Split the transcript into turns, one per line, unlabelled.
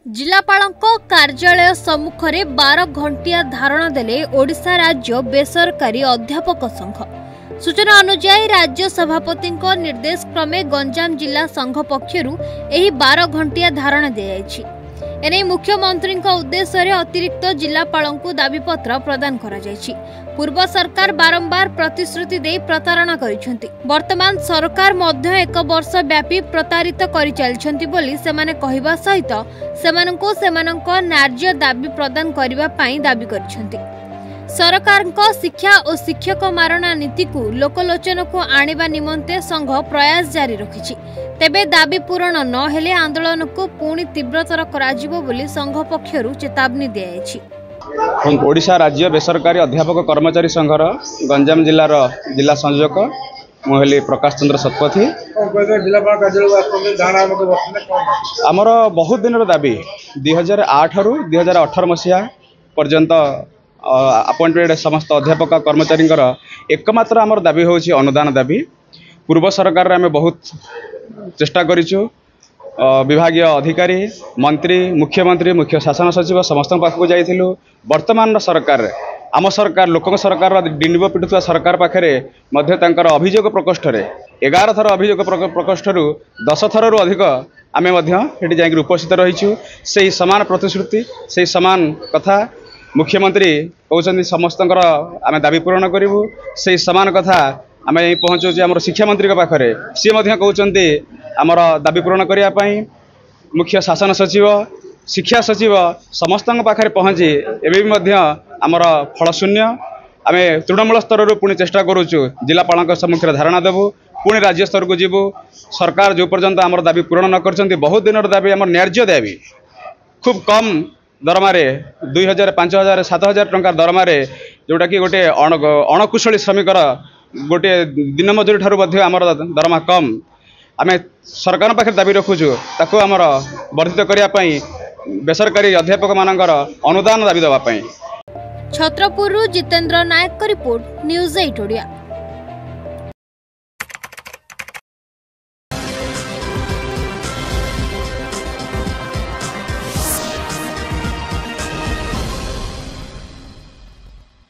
जिलापालଙ୍କ कार्यालय सम्मुखरे 12 घंटिया धारणा देले ओडिशा राज्य बेसरकारी अध्यापक संघ। सूचना अनुसार राज्य सभापति निर्देश क्रमे गंजाम जिला संघ पक्षरु एही 12 घंटिया धारणा दिया एने मुख्यमंत्री उद्देश्य अतिरिक्त जिलापालଙ୍କୁ दाबीपत्र प्रदान करा जायछि। पूर्व सरकार बारंबार प्रतिश्रुति दे प्रतारणा करिसेंति। वर्तमान सरकार मध्य एक वर्ष व्यापी प्रतारित करि चलछंति बोली सेमाने कहिबा सहित सेमानंको सेमानंको न्याय्य दाबी प्रदान करिबा पई दाबी करिसेंति। सरकार शिक्षा और शिक्षक मारणा नीति को लोकलोचन को आनिबा निमंते संघ प्रयास जारी रखिछि। तेबे दाबी पूरण न हेले आंदोलन को पुणी तीव्रतर कराजिबो बोली संघ पक्षरु चेतावनी दियाछि।
ओडिशा राज्य बेसरकारी अध्यापक कर्मचारी संघर गंजाम जिलार जिला संयोजक मुहली प्रकाश चंद्र शतपथी। आमर बहुत दिन दाबी 2008 रु 2018 मसीहा पर्यंत अपॉइंटेड समस्त अध्यापक कर्मचारी एकमात्र आमर दाबी होछि अनुदान दाबी। पूर्व सरकार आम बहुत चेष्टा करिछु। विभागीय अधिकारी मंत्री मुख्यमंत्री मुख्य शासन सचिव समस्त पाखक जाइथिलु। वर्तमान सरकार आम सरकार लोक सरकार डिंब पिटुवा सरकार पाखे मध्य तांकर अभियोग प्रकोष्ठ 11 थर अभियोग प्रकोष्ठ 10 थर रु अधिक आम जाकर उपस्थित रहीछु। से समान प्रतिश्रुति से समान कथा मुख्यमंत्री कहते समस्त आम दाबी पूरण करूँ। से समान कथा आम यही पहुँचु आम शिक्षा मंत्री पाखे सी कहते आमर दाबी पूरण करने। मुख्य शासन सचिव शिक्षा सचिव समस्त पाखे पहुँची एवं आमर फलशून्य। आम तृणमूल स्तर पुणी चेष्टा करुचु जिलापाल सम्मुखें धारणा देवु। पुणी राज्य स्तर को जीवु। सरकार जो पर्यंत आमर दाबी पूरण न कर बहुत दिन दाबी आम न्याय्य दाबी खूब कम दरमारे 2000 5000 7000 टंका दरमारे जोटा कि गोटे अणकुशली श्रमिकर गोटे दिन मजूरी ठारू आमर दरमा कम। आम सरकार पाखे दाबी रखुचु ताको आमर वर्धित करने बेसरकारी अध्यापक मानकर अनुदान दाबी देवाई।
छत्रपुर जितेंद्र नायक रिपोर्ट न्यूज़ 8 ओडिया।